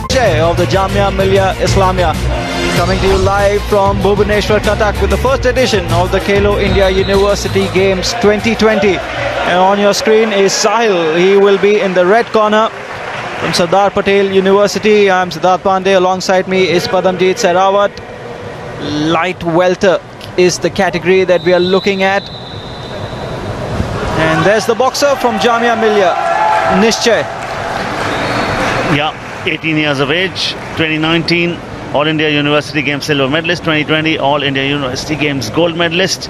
Nishchay of the Jamia Millia Islamia, coming to you live from Bhubaneswar, Cuttack, with the first edition of the Khelo India University Games 2020. And on your screen is Sahil. He will be in the red corner from Sardar Patel University. I'm Siddharth Pandey. Alongside me is Padamjeet Sehrawat. Light welter is the category that we are looking at. And there's the boxer from Jamia Millia, Nishchay. Yeah, 18 years of age, 2019 All India University Games silver medalist, 2020 All India University Games gold medalist.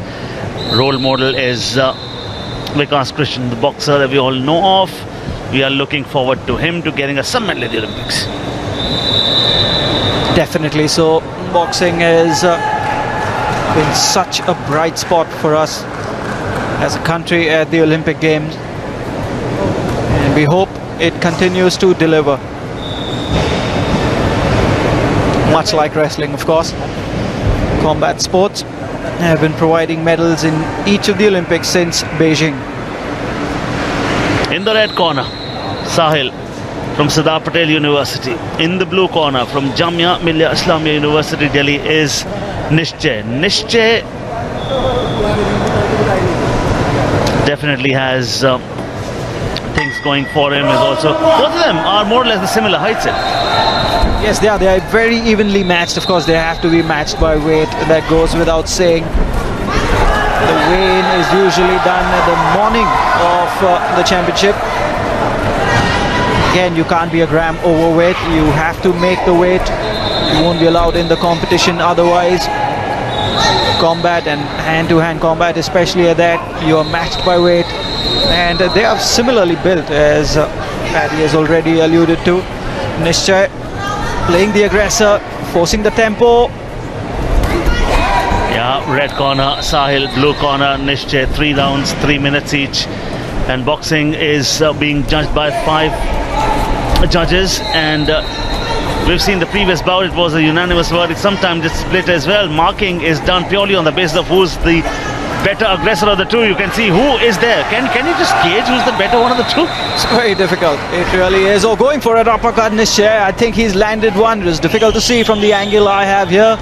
Role model is Vikas Krishnan, the boxer that we all know of. We are looking forward to him to getting us some medal at the Olympics. Definitely so. Boxing has been such a bright spot for us as a country at the Olympic Games, and we hope it continues to deliver. Much like wrestling, of course, combat sports have been providing medals in each of the Olympics since Beijing. In the red corner, Sahil from Sardar Patel University. In the blue corner from Jamia Millia Islamia University, Delhi, is Nishchay. Nishchay definitely has things going for him. Is also, both of them are more or less the similar heights. Yes, they are. They are very evenly matched. Of course, they have to be matched by weight. That goes without saying. The weigh-in is usually done at the morning of the championship. Again, you can't be a gram overweight. You have to make the weight. You won't be allowed in the competition otherwise. Combat and hand-to-hand combat, especially at that, you are matched by weight. And they are similarly built, as Paddy has already alluded to. Nishchay playing the aggressor, forcing the tempo. Yeah, red corner Sahil, blue corner Nishchay. 3 rounds, 3 minutes each. And boxing is being judged by 5 judges. And we've seen the previous bout, it was a unanimous verdict. Sometimes it's split as well. Marking is done purely on the basis of who's the better aggressor of the two. You can see who is there. Can you just gauge who's the better one of the two? It's very difficult. It really is. Oh, going for an uppercut, Nishchay. I think he's landed one. It's difficult to see from the angle I have here.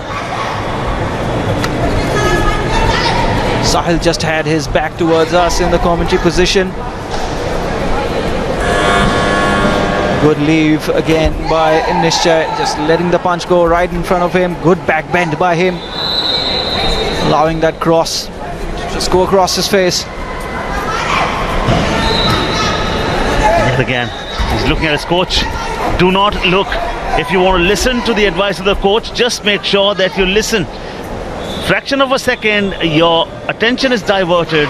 Sahil just had his back towards us in the commentary position. Good leave again by Nishchay, just letting the punch go right in front of him. Good back bend by him, allowing that cross to just go across his face. Yet again, he's looking at his coach. Do not look. If you want to listen to the advice of the coach, just make sure that you listen. Fraction of a second, your attention is diverted.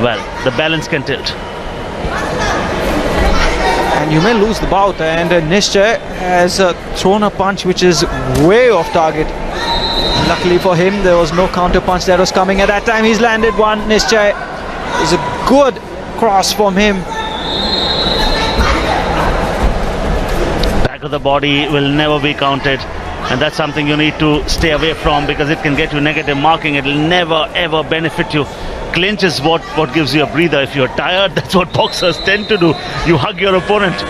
Well, the balance can tilt. And you may lose the bout, and Nishchay has thrown a punch which is way off target. Luckily for him, there was no counter punch that was coming at that time. He's landed one. Nishchay, is a good cross from him. Back of the body will never be counted, and that's something you need to stay away from, because it can get you negative marking. It will never ever benefit you. Clinch is what gives you a breather. If you're tired, that's what boxers tend to do. You hug your opponent.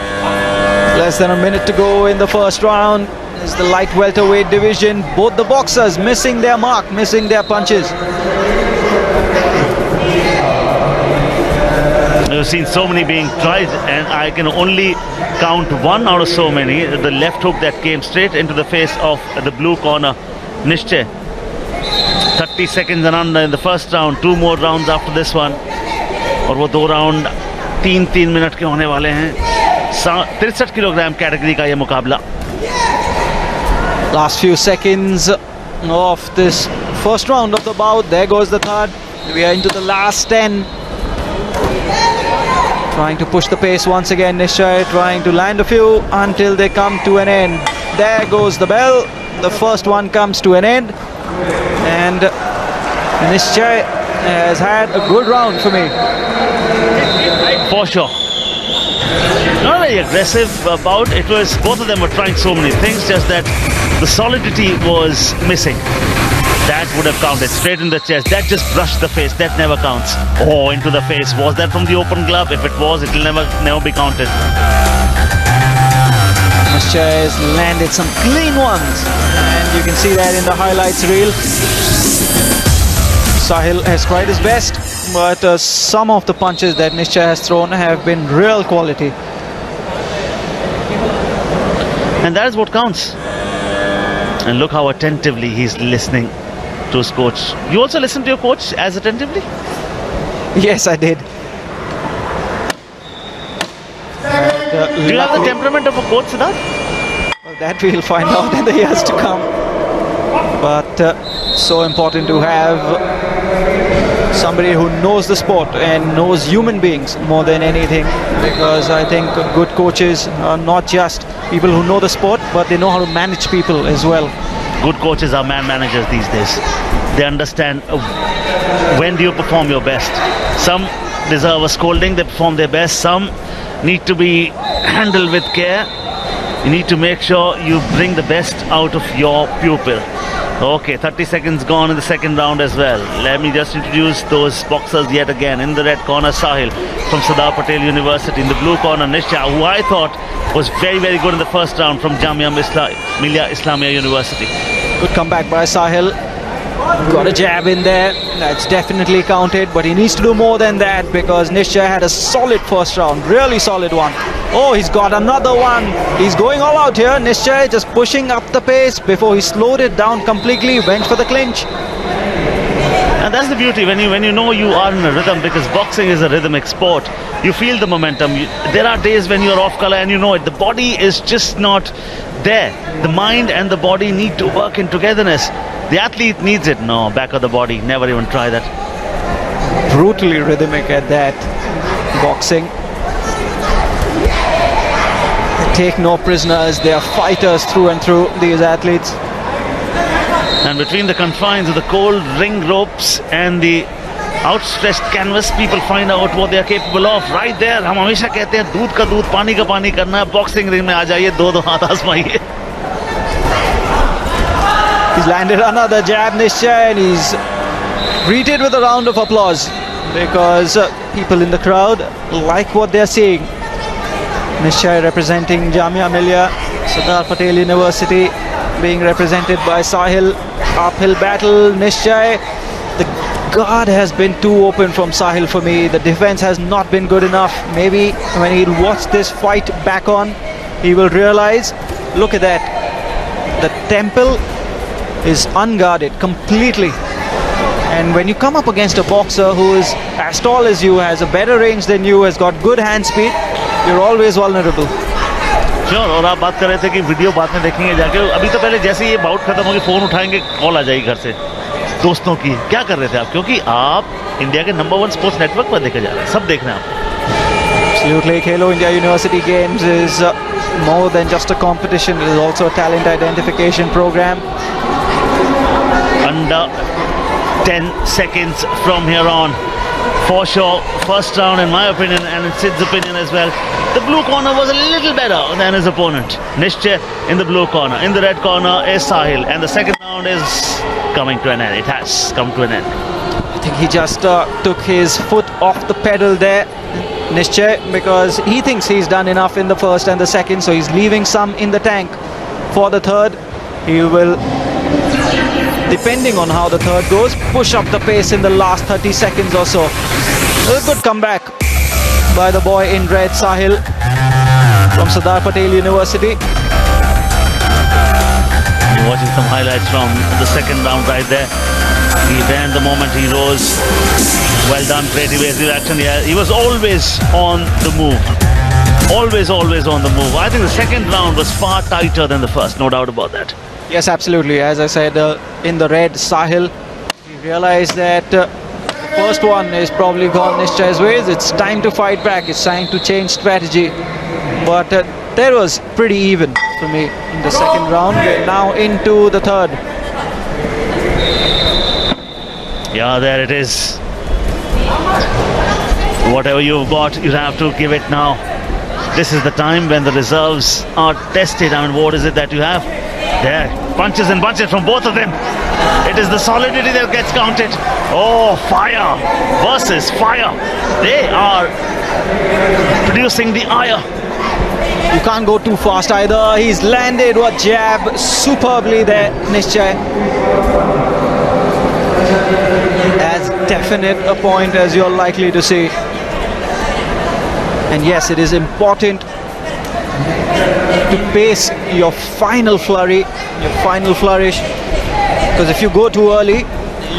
Less than a minute to go in the first round. It's the light welterweight division. Both the boxers missing their mark, missing their punches. I've seen so many being tried, and I can only count one out of so many. The left hook that came straight into the face of the blue corner, Nishchay. 30 seconds and under in the first round. 2 more rounds after this one. और वो 2 round 3-3 minute के होने वाले हैं. 63 kilogram category का ये मुकाबला. Last few seconds of this first round of the bout. There goes the third. We are into the last 10. Trying to push the pace once again. Nishchay trying to land a few until they come to an end. There goes the bell. The first one comes to an end. And Nishchay has had a good round for me. For sure. Not very aggressive bout. It was, both of them were trying so many things, just that the solidity was missing. That would have counted. Straight in the chest. That just brushed the face. That never counts. Oh, into the face. Was that from the open glove? If it was, it will never be counted. Nishchay has landed some clean ones, and you can see that in the highlights reel. Sahil has tried his best, but some of the punches that Nishchay has thrown have been real quality. And that is what counts. And look how attentively he's listening to his coach. You also listen to your coach as attentively? Yes, I did. Do you have the temperament of a coach, Siddharth? Well, that we'll find out in the years to come. But so important to have somebody who knows the sport and knows human beings more than anything, because I think good coaches are not just people who know the sport, but they know how to manage people as well. Good coaches are man managers these days. They understand when do you perform your best. Some deserve a scolding, they perform their best. Some need to be handled with care. You need to make sure you bring the best out of your pupil. Okay, 30 seconds gone in the second round as well. Let me just introduce those boxers yet again. In the red corner, Sahil from Sardar Patel University. In the blue corner, Nishchay, who I thought was very, very good in the first round from Jamia Millia Islamia University. Good comeback by Sahil. Got a jab in there. That's definitely counted, but he needs to do more than that, because Nishchay had a solid first round. Really solid one. Oh, he's got another one. He's going all out here. Nishchay just pushing up the pace before he slowed it down completely. Went for the clinch. And that's the beauty when you know you are in a rhythm, because boxing is a rhythmic sport. You feel the momentum. There are days when you're off color and you know it. The body is just not there. The mind and the body need to work in togetherness. The athlete needs it. No, back of the body. Never even try that. Brutally rhythmic at that. Boxing. They take no prisoners. They are fighters through and through, these athletes. And between the confines of the cold ring ropes and the outstretched canvas, people find out what they are capable of. Right there, हम हमेशा कहते हैं दूध का दूध पानी का पानी करना है. Boxing ring में आ जाइए, दो हाथ आजमाइए. He's landed another jab, Nishchay, and he's greeted with a round of applause, because people in the crowd like what they're seeing. Nishchay representing Jamia Millia, Sardar Patel University being represented by Sahil. Uphill battle, Nishchay. The guard has been too open from Sahil for me. The defense has not been good enough. Maybe when he'll watch this fight back on, he will realize, look at that. The temple is unguarded completely. And when you come up against a boxer who is as tall as you, has a better range than you, has got good hand speed, you're always vulnerable. Sure, और आप बात कर रहे थे कि video बाद में देखेंगे जाके. अभी तो पहले जैसे ये बाउट खत्म होगी फोन उठाएंगे, कॉल आ जाएगी घर से दोस्तों की. क्या कर रहे थे आप? क्योंकि आप इंडिया के नंबर 1 स्पोर्ट्स नेटवर्क पर देखे जा रहे हैं. सब देख रहे हैं आप. Absolutely, Khelo India University Games is more than just a competition. It is also a talent identification program. Under 10 seconds from here on. For sure, first round in my opinion, and in Sid's opinion as well, the blue corner was a little better than his opponent. Nishchay in the blue corner. In the red corner is Sahil, and the second round is coming to an end. It has come to an end. I think he just took his foot off the pedal there, Nishchay, because he thinks he's done enough in the first and the second, so he's leaving some in the tank for the third. He will, depending on how the third goes, push up the pace in the last 30 seconds or so. A good comeback by the boy in red, Sahil from Sardar Patel University. You're watching some highlights from the second round right there. He ran the moment he rose. Well done, great evasive action. Yeah, he was always on the move. Always on the move. I think the second round was far tighter than the first, no doubt about that. Yes, absolutely. As I said, in the red, Sahil, he realized that the first one is probably gone Nishchay's ways. It's time to fight back. It's time to change strategy. But that was pretty even for me in the second round. We're now into the third. Yeah, there it is. Whatever you've got, you have to give it now. This is the time when the reserves are tested. I mean, what is it that you have? There, punches and bunches from both of them. It is the solidity that gets counted. Oh, fire versus fire. They are producing the ire. You can't go too fast either. He's landed a jab superbly there, Nishchay. As definite a point as you're likely to see. And yes, it is important to pace your final flurry, your final flourish. Because if you go too early,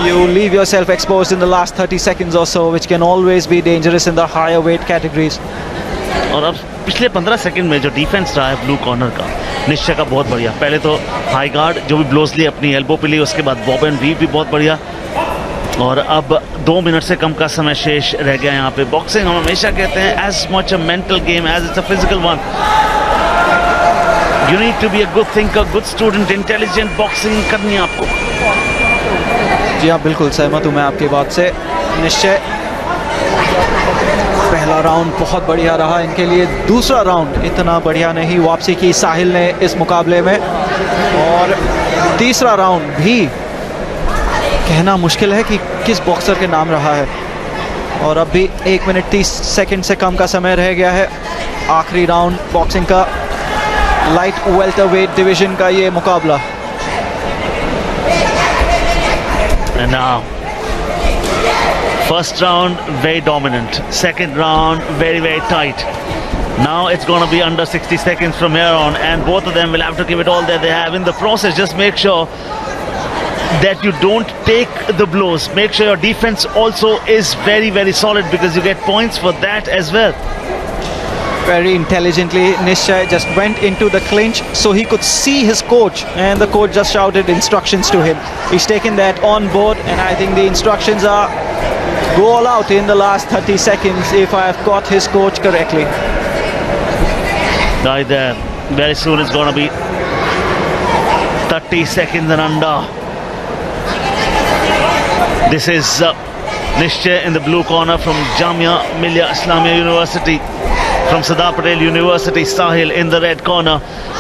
you leave yourself exposed in the last 30 seconds or so, which can always be dangerous in the higher weight categories. और अब पिछले 15 second में जो defence रहा है blue corner का निश्चय का बहुत बढ़िया. पहले तो हाई गार्ड जो भी ब्लोज लिए अपनी एल्बो पे ली, उसके बाद बॉब एंड वीव भी बहुत बढ़िया. और अब 2 मिनट से कम का समय शेष रह गया यहाँ पे. बॉक्सिंग हम हमेशा कहते हैं as much a mental game as it's a physical one. You need to be a good thinker, good student, intelligent. Boxing करनी है आपको. जी हाँ, बिल्कुल सहमत हूँ मैं आपकी बात से. निश्चय पहला राउंड बहुत बढ़िया रहा इनके लिए. दूसरा राउंड इतना बढ़िया नहीं. वापसी की साहिल ने इस मुकाबले में. और तीसरा राउंड भी कहना मुश्किल है कि किस बॉक्सर के नाम रहा है. और अब भी 1 मिनट 30 सेकंड से कम का समय रह गया है. आखिरी राउंड बॉक्सिंग का, लाइट वेल्टर वेट डिवीजन का ये मुकाबला. And now, first round very dominant, second round very very tight. Now it's going to be under 60 seconds from here on, and both of them will have to give it all that they have. In the process, just make sure that you don't take the blows. Make sure your defense also is very very solid, because you get points for that as well. Very intelligently, Nishchay just went into the clinch so he could see his coach, and the coach just shouted instructions to him. He's taken that on board, and I think the instructions are go all out in the last 30 seconds, if I have got his coach correctly. Right there. Very soon it's going to be 30 seconds and under. This is Nishchay in the blue corner from Jamia Millia Islamia University. From Sardar Patel University, Sahil in the red corner.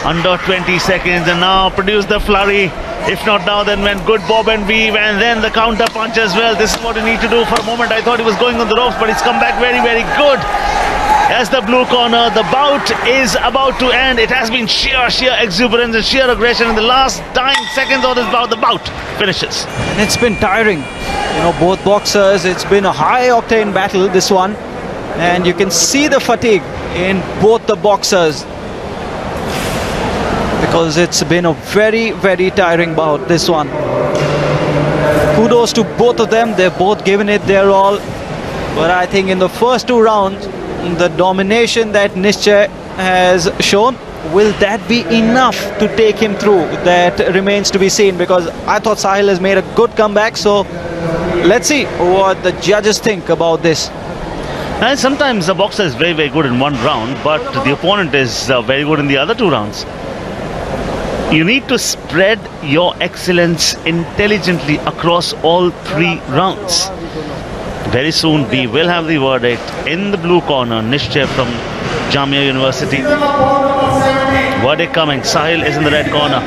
Under 20 seconds, and now produce the flurry. If not now, then when. Good bob and weave, and then the counter punch as well. This is what you need to do. For a moment I thought he was going on the ropes, but he's come back very very good. As the blue corner, the bout is about to end. It has been sheer exuberance and sheer aggression in the last dying seconds of this bout. The bout finishes. And it's been tiring. You know, both boxers, it's been a high octane battle, this one. And you can see the fatigue in both the boxers, because it's been a very very tiring bout, this one. Kudos to both of them. They've both given it their all. But I think in the first 2 rounds, the domination that Nishchay has shown, will that be enough to take him through? That remains to be seen, because I thought Sahil has made a good comeback. So let's see what the judges think about this. And sometimes the boxer is very very good in one round, but the opponent is very good in the other 2 rounds. You need to spread your excellence intelligently across all 3 rounds. Very soon we will have the verdict. In the blue corner, Nishchay from Jamia University. Verdict coming. Sahil is in the red corner.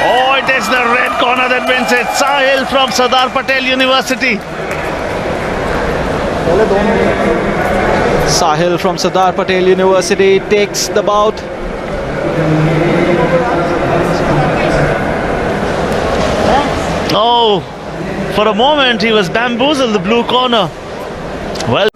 Oh, it is the red corner that wins it. Sahil from Sardar Patel University. Sahil from Sardar Patel University takes the bout. Oh, for a moment he was bamboozled, the blue corner. Well.